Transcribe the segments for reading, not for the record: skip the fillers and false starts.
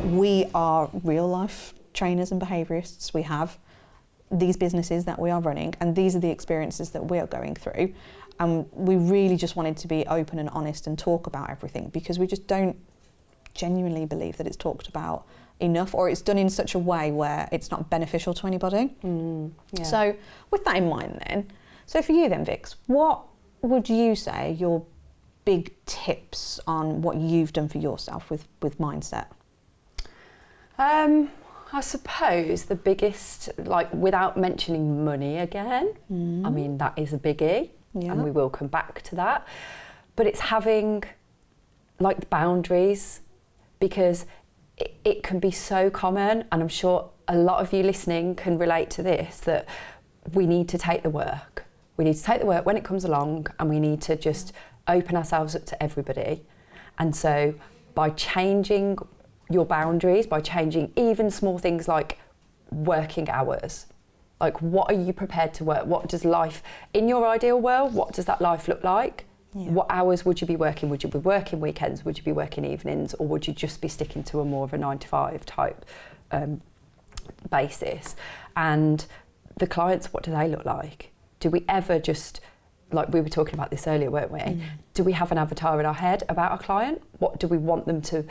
We are real life trainers and behaviourists. We have these businesses that we are running, and these are the experiences that we are going through. And we really just wanted to be open and honest and talk about everything, because we just don't genuinely believe that it's talked about enough, or it's done in such a way where it's not beneficial to anybody. Yeah. So with that in mind then, so for you then, Vix, what would you say your big tips on what you've done for yourself with mindset? I suppose the biggest, like, without mentioning money again, I mean, that is a biggie, and we will come back to that. But it's having, like, boundaries, because it can be so common, and I'm sure a lot of you listening can relate to this, that we need to take the work. We need to take the work when it comes along, and we need to just open ourselves up to everybody. And so by changing your boundaries, by changing even small things like working hours, like, what are you prepared to work? What does life, in your ideal world, what does that life look like? Yeah. What hours would you be working? Would you be working weekends? Would you be working evenings? Or would you just be sticking to a more of a 9-to-5 type basis? And the clients, what do they look like? Do we ever just, like we were talking about this earlier, weren't we? Do we have an avatar in our head about our client? What do we want them to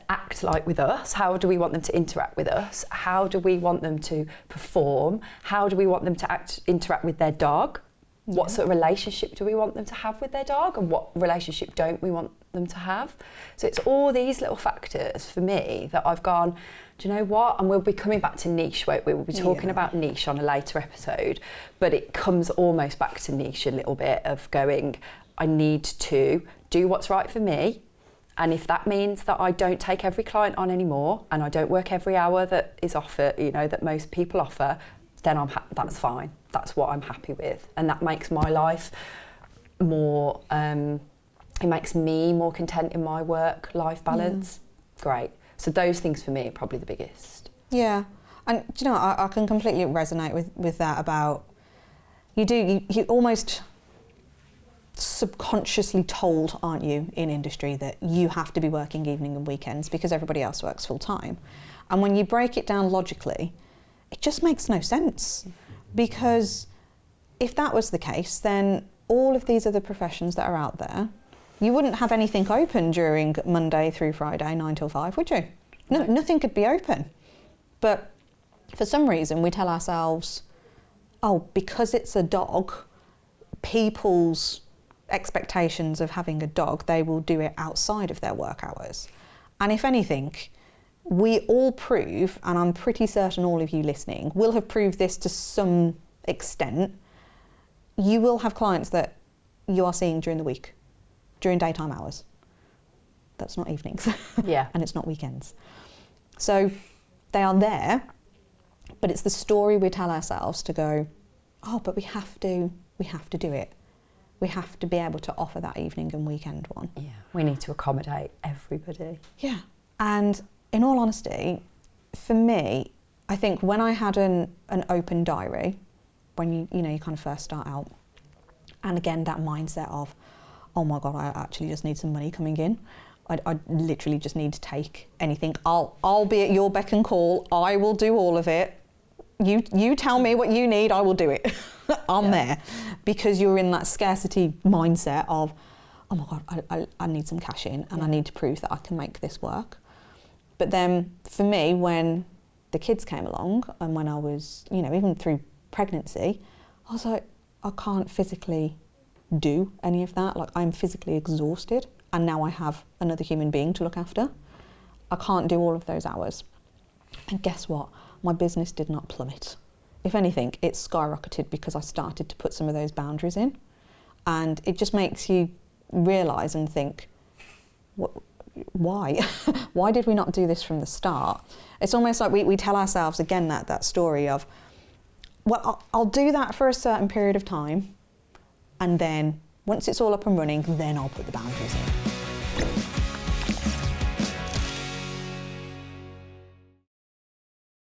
act like with us? How do we want them to interact with us? How do we want them to perform? How do we want them to interact with their dog? What sort of relationship do we want them to have with their dog, and what relationship don't we want them to have? So it's all these little factors for me that I've gone, do you know what? And we'll be coming back to niche, won't we? We'll be talking about niche on a later episode, but it comes almost back to niche a little bit, of going, I need to do what's right for me. And if that means that I don't take every client on anymore, and I don't work every hour that is offered, you know, that most people offer, then that's fine. That's what I'm happy with. And that makes my life more, it makes me more content in my work-life balance. Great. So those things for me are probably the biggest. Yeah. And do you know, I can completely resonate with that about, you almost subconsciously told, aren't you, in industry, that you have to be working evening and weekends because everybody else works full time. And when you break it down logically, it just makes no sense, because if that was the case, then all of these other professions that are out there, you wouldn't have anything open during Monday through Friday, 9 till 5, would you? No, nothing could be open. But for some reason, we tell ourselves, oh, because it's a dog, people's expectations of having a dog, they will do it outside of their work hours. And if anything, we all prove, and I'm pretty certain all of you listening will have proved this to some extent, you will have clients that you are seeing during the week, during daytime hours. That's not evenings. Yeah. And it's not weekends. So they are there, but it's the story we tell ourselves to go, oh, but we have to do it. We have to be able to offer that evening and weekend one. Yeah. We need to accommodate everybody. Yeah. And in all honesty, for me, I think when I had an open diary, when you kind of first start out, and again, that mindset of, oh my God, I actually just need some money coming in. I literally just need to take anything. I'll be at your beck and call. I will do all of it. You tell me what you need, I will do it. I'm there. Because you're in that scarcity mindset of, oh my God, I need some cash in, and I need to prove that I can make this work. But then for me, when the kids came along, and when I was, even through pregnancy, I was like, I can't physically do any of that. Like, I'm physically exhausted, and now I have another human being to look after. I can't do all of those hours. And guess what? My business did not plummet. If anything, it skyrocketed because I started to put some of those boundaries in. And it just makes you realise and think, why? Why did we not do this from the start? It's almost like we tell ourselves again that story of, well, I'll do that for a certain period of time, and then once it's all up and running, then I'll put the boundaries in.